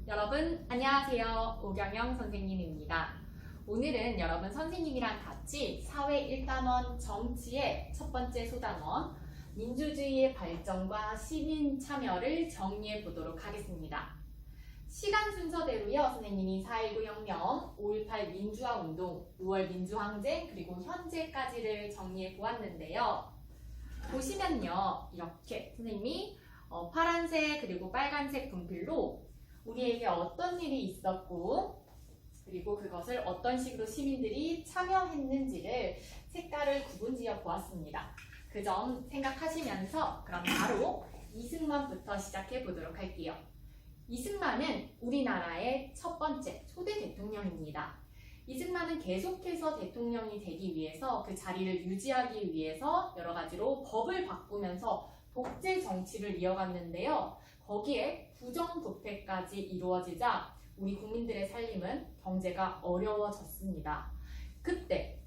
여러분 안녕하세요. 오경영 선생님입니다. 오늘은 여러분 선생님이랑 같이 사회 1단원 정치의 첫 번째 소단원 민주주의의 발전과 시민 참여를 정리해 보도록 하겠습니다. 시간 순서대로요. 선생님이 4.19 혁명, 5.18 민주화 운동, 6월 민주항쟁 그리고 현재까지를 정리해 보았는데요. 보시면요. 이렇게 선생님이 파란색 그리고 빨간색 분필로 우리에게 어떤 일이 있었고 그리고 그것을 어떤 식으로 시민들이 참여했는지를 색깔을 구분지어 보았습니다. 그 점 생각하시면서 그럼 바로 이승만부터 시작해 보도록 할게요. 이승만은 우리나라의 첫 번째 초대 대통령입니다. 이승만은 계속해서 대통령이 되기 위해서 그 자리를 유지하기 위해서 여러 가지로 법을 바꾸면서 독재 정치를 이어갔는데요. 거기에 부정부패까지 이루어지자 우리 국민들의 살림은 경제가 어려워졌습니다. 그때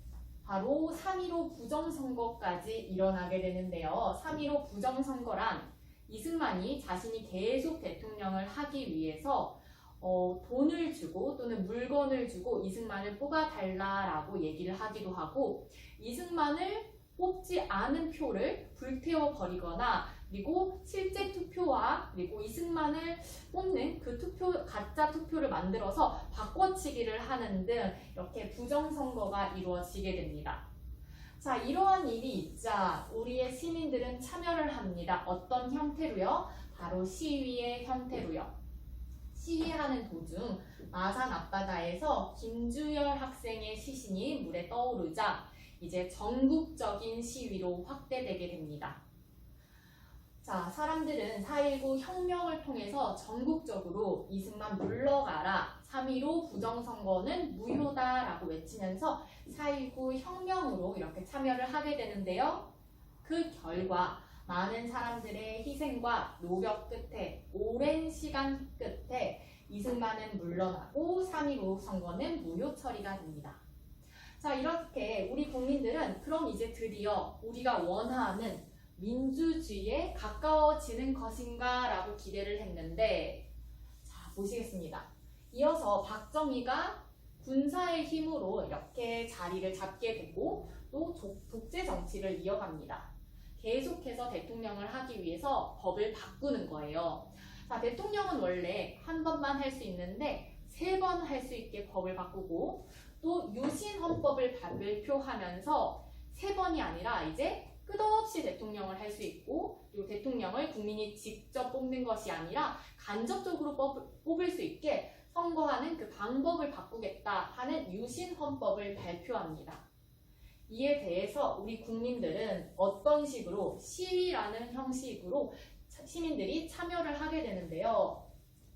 바로 3.15 부정선거까지 일어나게 되는데요. 3.15 부정선거란 이승만이 자신이 계속 대통령을 하기 위해서 돈을 주고 또는 물건을 주고 이승만을 뽑아달라라고 얘기를 하기도 하고 이승만을 뽑지 않은 표를 불태워 버리거나 그리고 실제 투표와 그리고 이승만을 뽑는 그 투표 가짜 투표를 만들어서 바꿔치기를 하는 등 이렇게 부정선거가 이루어지게 됩니다. 자, 이러한 일이 있자 우리의 시민들은 참여를 합니다. 어떤 형태로요? 바로 시위의 형태로요. 시위하는 도중 마산 앞바다에서 김주열 학생의 시신이 물에 떠오르자 이제 전국적인 시위로 확대되게 됩니다. 자, 사람들은 4.19 혁명을 통해서 전국적으로 이승만 물러가라, 3.15 부정선거는 무효다라고 외치면서 4.19 혁명으로 이렇게 참여를 하게 되는데요. 그 결과 많은 사람들의 희생과 노력 끝에 오랜 시간 끝에 이승만은 물러나고 3.15 선거는 무효 처리가 됩니다. 자, 이렇게 우리 국민들은 그럼 이제 드디어 우리가 원하는 민주주의에 가까워지는 것인가 라고 기대를 했는데 자, 보시겠습니다. 이어서 박정희가 군사의 힘으로 이렇게 자리를 잡게 되고 또 독재 정치를 이어갑니다. 계속해서 대통령을 하기 위해서 법을 바꾸는 거예요. 자, 대통령은 원래 한 번만 할 수 있는데 3번 할 수 있게 법을 바꾸고 또 유신헌법을 발표하면서 3번이 아니라 이제 끝없이 대통령을 할 수 있고 그리고 대통령을 국민이 직접 뽑는 것이 아니라 간접적으로 뽑을 수 있게 선거하는 그 방법을 바꾸겠다 하는 유신헌법을 발표합니다. 이에 대해서 우리 국민들은 어떤 식으로 시위라는 형식으로 시민들이 참여를 하게 되는데요.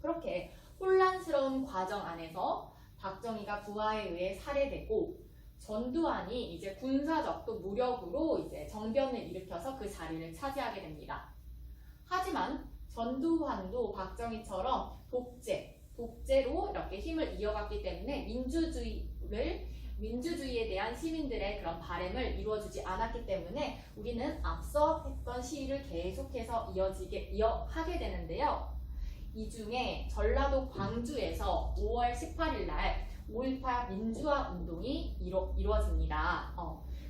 그렇게 혼란스러운 과정 안에서 박정희가 부하에 의해 살해되고 전두환이 이제 군사적 또 무력으로 이제 정변을 일으켜서 그 자리를 차지하게 됩니다. 하지만 전두환도 박정희처럼 독재로 이렇게 힘을 이어갔기 때문에 민주주의에 대한 시민들의 그런 바람을 이루어주지 않았기 때문에 우리는 앞서 했던 시위를 계속해서 이어하게 되는데요. 이 중에 전라도 광주에서 5월 18일 날 5.18 민주화 운동이 이루어집니다.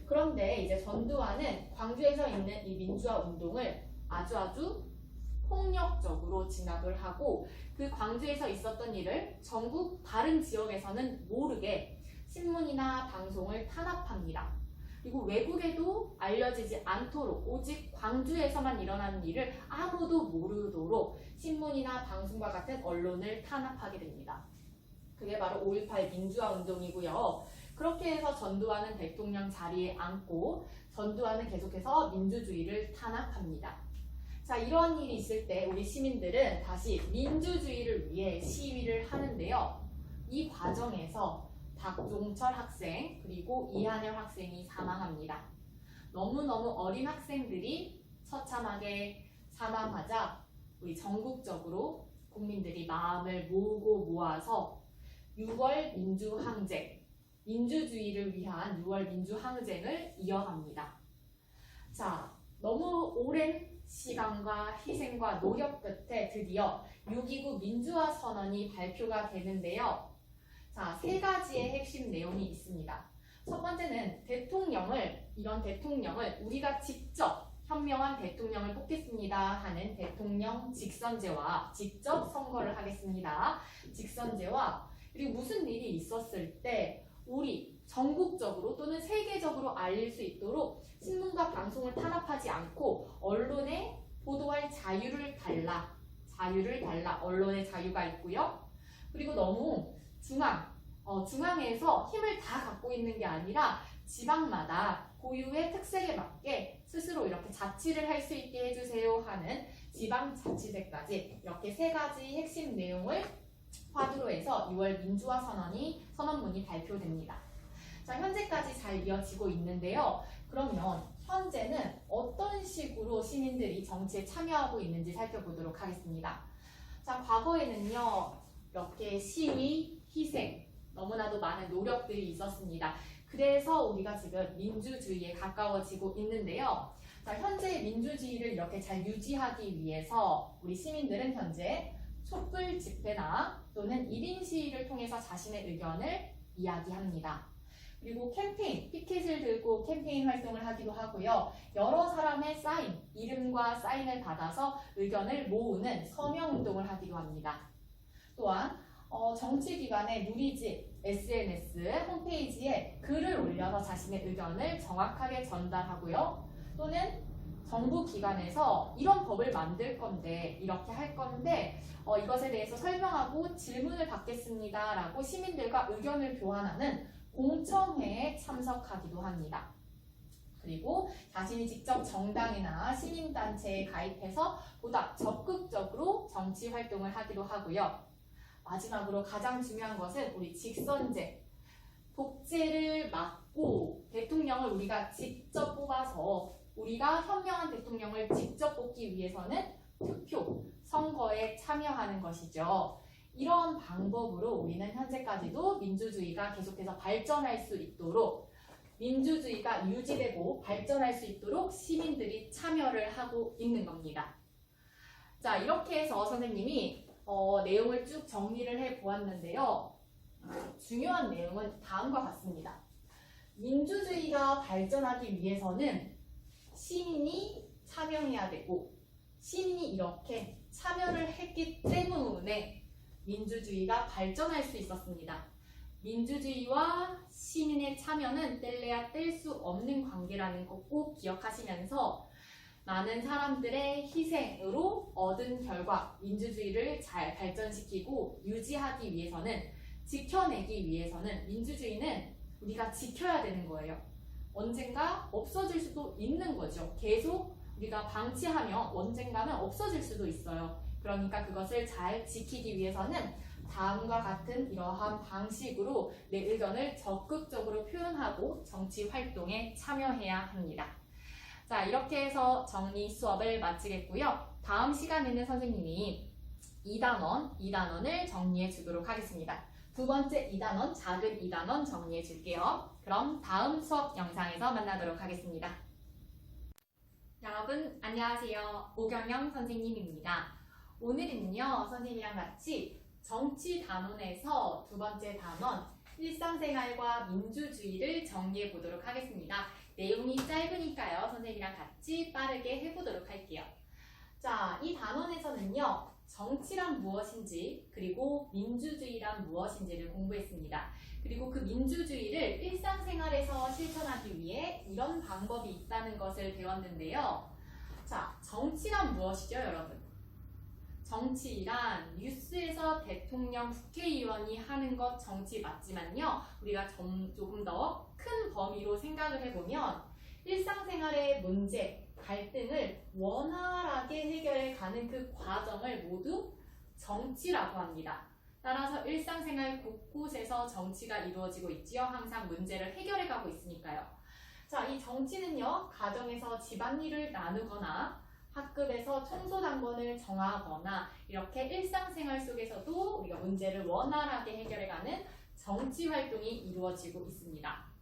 그런데 이제 전두환은 광주에서 있는 이 민주화 운동을 아주 폭력적으로 진압을 하고 그 광주에서 있었던 일을 전국 다른 지역에서는 모르게 신문이나 방송을 탄압합니다. 그리고 외국에도 알려지지 않도록 오직 광주에서만 일어나는 일을 아무도 모르도록 신문이나 방송과 같은 언론을 탄압하게 됩니다. 그게 바로 5.18 민주화 운동이고요. 그렇게 해서 전두환은 대통령 자리에 앉고 전두환은 계속해서 민주주의를 탄압합니다. 자, 이런 일이 있을 때 우리 시민들은 다시 민주주의를 위해 시위를 하는데요. 이 과정에서 박종철 학생 그리고 이한열 학생이 사망합니다. 너무너무 어린 학생들이 처참하게 사망하자 우리 전국적으로 국민들이 마음을 모아서 6월 민주항쟁, 민주주의를 위한 6월 민주항쟁을 이어갑니다. 자, 너무 오랜 시간과 희생과 노력 끝에 드디어 6.29 민주화 선언이 발표가 되는데요. 자, 세 가지의 핵심 내용이 있습니다. 첫 번째는 이런 대통령을 우리가 직접 현명한 대통령을 뽑겠습니다 하는 대통령 직선제와 직접 선거를 하겠습니다. 직선제와 그리고 무슨 일이 있었을 때 우리 전국적으로 또는 세계적으로 알릴 수 있도록 신문과 방송을 탄압하지 않고 언론에 보도할 자유를 달라. 언론의 자유가 있고요. 그리고 너무 중앙에서 힘을 다 갖고 있는 게 아니라 지방마다 고유의 특색에 맞게 스스로 이렇게 자치를 할 수 있게 해주세요 하는 지방자치제까지 이렇게 세 가지 핵심 내용을 화두로 해서 6월 민주화 선언문이 발표됩니다. 자, 현재까지 잘 이어지고 있는데요. 그러면 현재는 어떤 식으로 시민들이 정치에 참여하고 있는지 살펴보도록 하겠습니다. 자, 과거에는요. 이렇게 시위, 희생, 너무나도 많은 노력들이 있었습니다. 그래서 우리가 지금 민주주의에 가까워지고 있는데요. 자, 현재 민주주의를 이렇게 잘 유지하기 위해서 우리 시민들은 현재 촛불 집회나 또는 1인 시위를 통해서 자신의 의견을 이야기합니다. 그리고 피켓을 들고 캠페인 활동을 하기도 하고요. 여러 사람의 이름과 사인을 받아서 의견을 모으는 서명운동을 하기도 합니다. 또한 정치기관의 누리집, SNS, 홈페이지에 글을 올려서 자신의 의견을 정확하게 전달하고요. 또는 정부 기관에서 이런 법을 만들 건데, 이렇게 할 건데 이것에 대해서 설명하고 질문을 받겠습니다 라고 시민들과 의견을 교환하는 공청회에 참석하기도 합니다. 그리고 자신이 직접 정당이나 시민단체에 가입해서 보다 적극적으로 정치 활동을 하기도 하고요. 마지막으로 가장 중요한 것은 우리 직선제, 독재를 막고 대통령을 우리가 직접 뽑아서 우리가 현명한 대통령을 직접 뽑기 위해서는 투표, 선거에 참여하는 것이죠. 이런 방법으로 우리는 현재까지도 민주주의가 계속해서 발전할 수 있도록 민주주의가 유지되고 발전할 수 있도록 시민들이 참여를 하고 있는 겁니다. 자, 이렇게 해서 선생님이 내용을 쭉 정리를 해 보았는데요. 중요한 내용은 다음과 같습니다. 민주주의가 발전하기 위해서는 시민이 참여해야 되고 시민이 이렇게 참여를 했기 때문에 민주주의가 발전할 수 있었습니다. 민주주의와 시민의 참여는 뗄래야 뗄 수 없는 관계라는 거 꼭 기억하시면서 많은 사람들의 희생으로 얻은 결과 민주주의를 잘 발전시키고 유지하기 위해서는 지켜내기 위해서는 민주주의는 우리가 지켜야 되는 거예요. 언젠가 없어질 수도 있는 거죠. 계속 우리가 방치하면 언젠가는 없어질 수도 있어요. 그러니까 그것을 잘 지키기 위해서는 다음과 같은 이러한 방식으로 내 의견을 적극적으로 표현하고 정치 활동에 참여해야 합니다. 자, 이렇게 해서 정리 수업을 마치겠고요. 다음 시간에는 선생님이 2단원을 정리해 주도록 하겠습니다. 두 번째 2단원, 작은 2단원 정리해 줄게요. 그럼 다음 수업 영상에서 만나도록 하겠습니다. 여러분 안녕하세요. 오경영 선생님입니다. 오늘은요, 선생님이랑 같이 정치 단원에서 두 번째 단원, 일상생활과 민주주의를 정리해 보도록 하겠습니다. 내용이 짧으니까요, 선생님이랑 같이 빠르게 해보도록 할게요. 자, 이 단원에서는요, 정치란 무엇인지, 그리고 민주주의란 무엇인지를 공부했습니다. 그리고 그 민주주의를 일상생활에서 실천하기 위해 이런 방법이 있다는 것을 배웠는데요. 자, 정치란 무엇이죠, 여러분? 정치란 뉴스에서 대통령, 국회의원이 하는 것 정치 맞지만요. 우리가 조금 더 큰 범위로 생각을 해보면 일상생활의 문제, 갈등을 원활하게 해결해 가는 그 과정을 모두 정치라고 합니다. 따라서 일상생활 곳곳에서 정치가 이루어지고 있지요. 항상 문제를 해결해 가고 있으니까요. 자, 이 정치는요, 가정에서 집안일을 나누거나 학급에서 청소당번을 정하거나 이렇게 일상생활 속에서도 우리가 문제를 원활하게 해결해가는 정치 활동이 이루어지고 있습니다.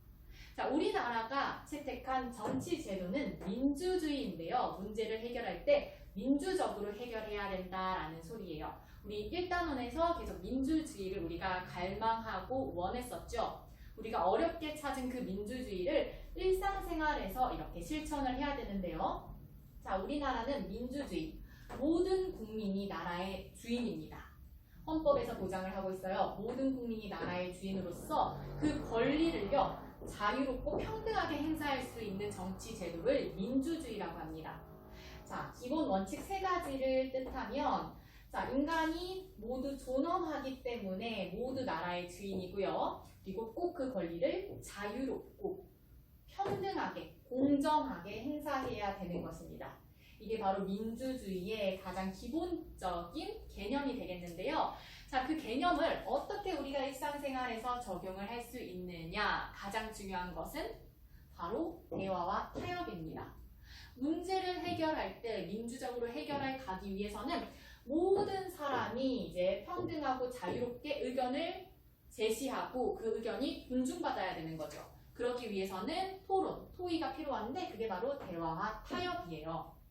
자, 우리나라가 채택한 정치 제도는 민주주의인데요. 문제를 해결할 때 민주적으로 해결해야 된다라는 소리예요. 우리 1단원에서 계속 민주주의를 우리가 갈망하고 원했었죠. 우리가 어렵게 찾은 그 민주주의를 일상생활에서 이렇게 실천을 해야 되는데요. 자, 우리나라는 민주주의. 모든 국민이 나라의 주인입니다. 헌법에서 보장을 하고 있어요. 모든 국민이 나라의 주인으로서 그 권리를요, 자유롭고 평등하게 행사할 수 있는 정치 제도를 민주주의라고 합니다. 자, 기본 원칙 세 가지를 뜻하면, 자, 인간이 모두 존엄하기 때문에 모두 나라의 주인이고요. 그리고 꼭 그 권리를 자유롭고 평등하게, 공정하게 행사해야 되는 것입니다. 이게 바로 민주주의의 가장 기본적인 개념이 되겠는데요. 자, 그 개념을 어떻게 우리가 일상생활에서 적용을 할 수 있느냐? 가장 중요한 것은 바로 대화와 타협입니다. 문제를 해결할 때 민주적으로 해결해 가기 위해서는 모든 사람이 이제 평등하고 자유롭게 의견을 제시하고 그 의견이 존중받아야 되는 거죠. 그러기 위해서는 토론, 토의가 필요한데 그게 바로 대화와 타협이에요.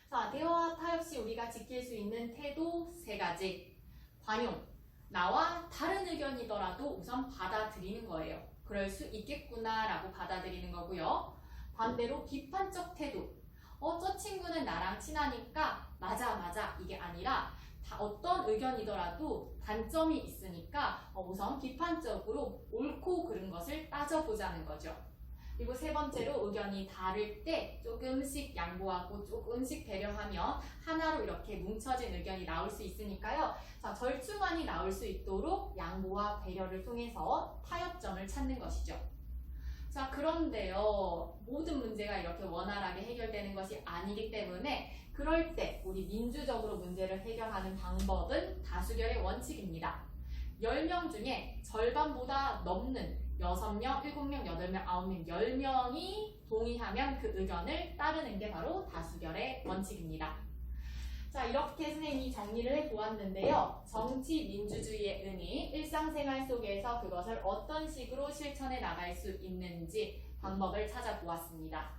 자, 대화와 타협 시 우리가 지킬 수 있는 태도 세 가지. 관용, 나와 다른 의견이더라도 우선 받아들이는 거예요. 그럴 수 있겠구나라고 받아들이는 거고요. 반대로 비판적 태도. 저 친구는 나랑 친하니까 맞아 이게 아니라 어떤 의견이더라도 단점이 있으니까 우선 비판적으로 옳고 그른 것을 따져보자는 거죠. 그리고 세 번째로 의견이 다를 때 조금씩 양보하고 조금씩 배려하면 하나로 이렇게 뭉쳐진 의견이 나올 수 있으니까요. 자, 절충안이 나올 수 있도록 양보와 배려를 통해서 타협점을 찾는 것이죠. 자, 그런데요, 모든 문제가 이렇게 원활하게 해결되는 것이 아니기 때문에 그럴 때 우리 민주적으로 문제를 해결하는 방법은 다수결의 원칙입니다. 10명 중에 절반보다 넘는 6명, 7명, 8명, 9명, 10명이 동의하면 그 의견을 따르는 게 바로 다수결의 원칙입니다. 자, 이렇게 선생님이 정리를 해보았는데요. 정치 민주주의의 의미, 일상생활 속에서 그것을 어떤 식으로 실천해 나갈 수 있는지 방법을 찾아보았습니다.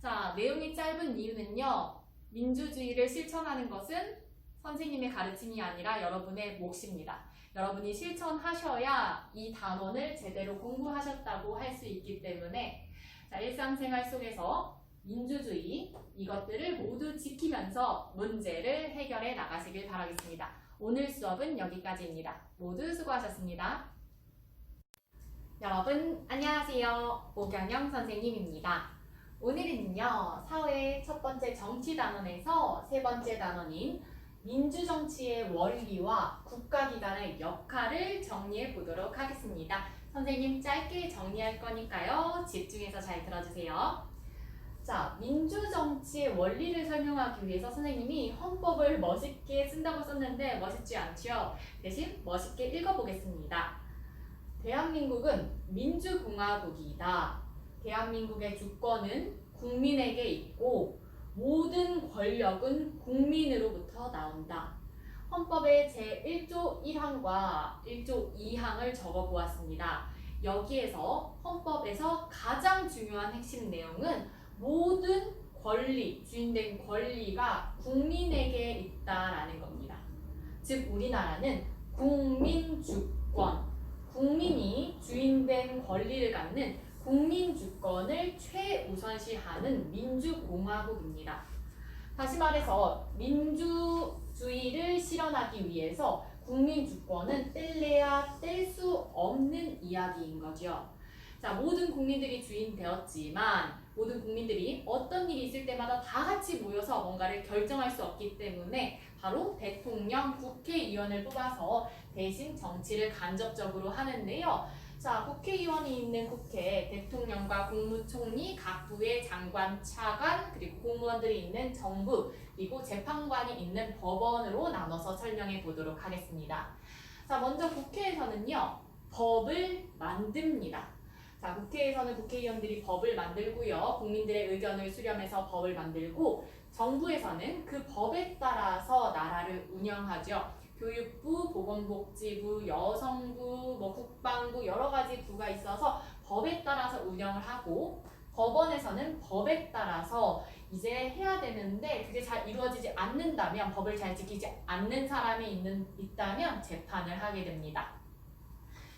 자, 내용이 짧은 이유는요. 민주주의를 실천하는 것은 선생님의 가르침이 아니라 여러분의 몫입니다. 여러분이 실천하셔야 이 단원을 제대로 공부하셨다고 할 수 있기 때문에 자, 일상생활 속에서 민주주의 이것들을 모두 지키면서 문제를 해결해 나가시길 바라겠습니다. 오늘 수업은 여기까지입니다. 모두 수고하셨습니다. 여러분 안녕하세요. 오경영 선생님입니다. 오늘은요 사회 첫 번째 정치 단원에서 세 번째 단원인 민주정치의 원리와 국가기관의 역할을 정리해 보도록 하겠습니다. 선생님 짧게 정리할 거니까요. 집중해서 잘 들어주세요. 자, 민주정치의 원리를 설명하기 위해서 선생님이 헌법을 멋있게 쓴다고 썼는데 멋있지 않죠? 대신 멋있게 읽어보겠습니다. 대한민국은 민주공화국이다. 대한민국의 주권은 국민에게 있고 모든 권력은 국민으로부터 나온다. 헌법의 제1조 1항과 1조 2항을 적어보았습니다. 여기에서 헌법에서 가장 중요한 핵심 내용은 모든 권리, 주인된 권리가 국민에게 있다라는 겁니다. 즉 우리나라는 국민주권, 국민이 주인된 권리를 갖는 국민주권을 최우선시하는 민주공화국입니다. 다시 말해서 민주주의를 실현하기 위해서 국민주권은 뗄래야 뗄 수 없는 이야기인 거죠. 자, 모든 국민들이 주인 되었지만 모든 국민들이 어떤 일이 있을 때마다 다 같이 모여서 뭔가를 결정할 수 없기 때문에 바로 대통령, 국회의원을 뽑아서 대신 정치를 간접적으로 하는데요. 자, 국회의원이 있는 국회, 대통령과 국무총리, 각 부의 장관, 차관, 그리고 공무원들이 있는 정부, 그리고 재판관이 있는 법원으로 나눠서 설명해 보도록 하겠습니다. 자, 먼저 국회에서는요, 법을 만듭니다. 자, 국회에서는 국회의원들이 법을 만들고요, 국민들의 의견을 수렴해서 법을 만들고, 정부에서는 그 법에 따라서 나라를 운영하죠. 교육부, 보건복지부, 여성부, 뭐 국방부 여러 가지 부가 있어서 법에 따라서 운영을 하고 법원에서는 법에 따라서 이제 해야 되는데 그게 잘 이루어지지 않는다면 법을 잘 지키지 않는 사람이 있다면 재판을 하게 됩니다.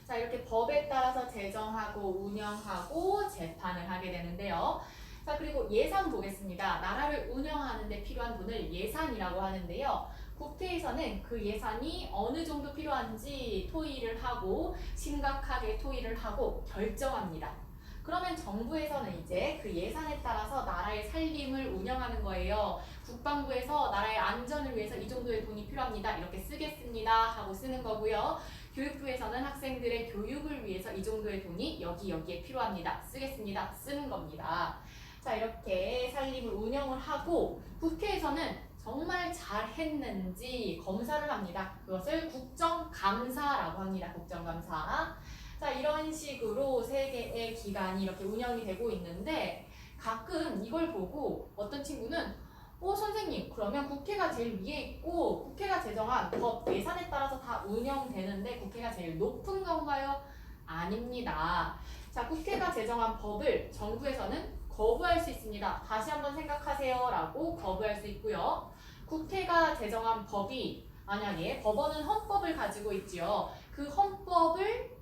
자, 이렇게 법에 따라서 제정하고 운영하고 재판을 하게 되는데요. 자, 그리고 예산 보겠습니다. 나라를 운영하는 데 필요한 돈을 예산이라고 하는데요. 국회에서는 그 예산이 어느 정도 필요한지 토의를 하고 심각하게 토의를 하고 결정합니다. 그러면 정부에서는 이제 그 예산에 따라서 나라의 살림을 운영하는 거예요. 국방부에서 나라의 안전을 위해서 이 정도의 돈이 필요합니다. 이렇게 쓰겠습니다 하고 쓰는 거고요. 교육부에서는 학생들의 교육을 위해서 이 정도의 돈이 여기에 필요합니다. 쓰겠습니다. 쓰는 겁니다. 자, 이렇게 살림을 운영을 하고 국회에서는 정말 잘했는지 검사를 합니다. 그것을 국정감사라고 합니다. 국정감사. 자, 이런 식으로 세 개의 기관이 이렇게 운영이 되고 있는데 가끔 이걸 보고 어떤 친구는 선생님, 그러면 국회가 제일 위에 있고 국회가 제정한 법 예산에 따라서 다 운영되는데 국회가 제일 높은 건가요? 아닙니다. 자, 국회가 제정한 법을 정부에서는 거부할 수 있습니다. 다시 한번 생각하세요 라고 거부할 수 있고요. 국회가 제정한 법이 만약에 법원은 헌법을 가지고 있지요. 그 헌법을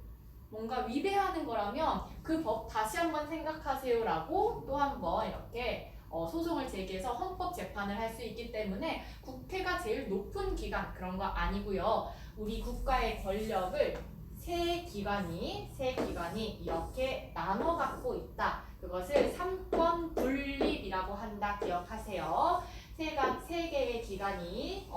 뭔가 위배하는 거라면 그 법 다시 한번 생각하세요 라고 또 한번 이렇게 소송을 제기해서 헌법 재판을 할 수 있기 때문에 국회가 제일 높은 기관 그런 거 아니고요. 우리 국가의 권력을 세 기관이 이렇게 나눠 갖고 있다. 그것을 삼권 분립이라고 한다. 기억하세요. 세 개의 기관이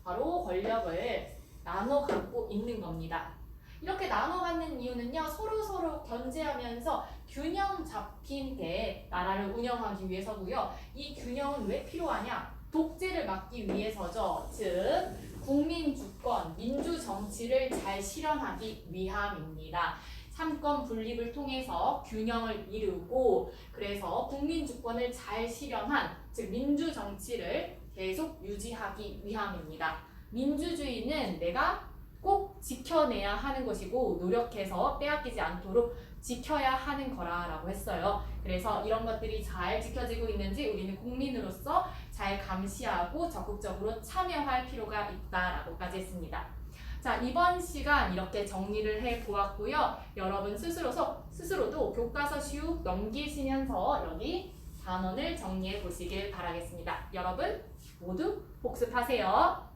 바로 권력을 나눠 갖고 있는 겁니다. 이렇게 나눠 갖는 이유는요. 서로 견제하면서 균형 잡힌 게 나라를 운영하기 위해서고요. 이 균형은 왜 필요하냐? 독재를 막기 위해서죠. 즉 국민 주권, 민주 정치를 잘 실현하기 위함입니다. 삼권 분립을 통해서 균형을 이루고 그래서 국민 주권을 잘 실현한 즉 민주 정치를 계속 유지하기 위함입니다. 민주주의는 내가 꼭 지켜내야 하는 것이고 노력해서 빼앗기지 않도록 지켜야 하는 거라고 했어요. 그래서 이런 것들이 잘 지켜지고 있는지 우리는 국민으로서 잘 감시하고 적극적으로 참여할 필요가 있다라고까지 했습니다. 자, 이번 시간 이렇게 정리를 해보았고요. 여러분 스스로도 교과서 쭉 넘기시면서 여기 단원을 정리해 보시길 바라겠습니다. 여러분 모두 복습하세요.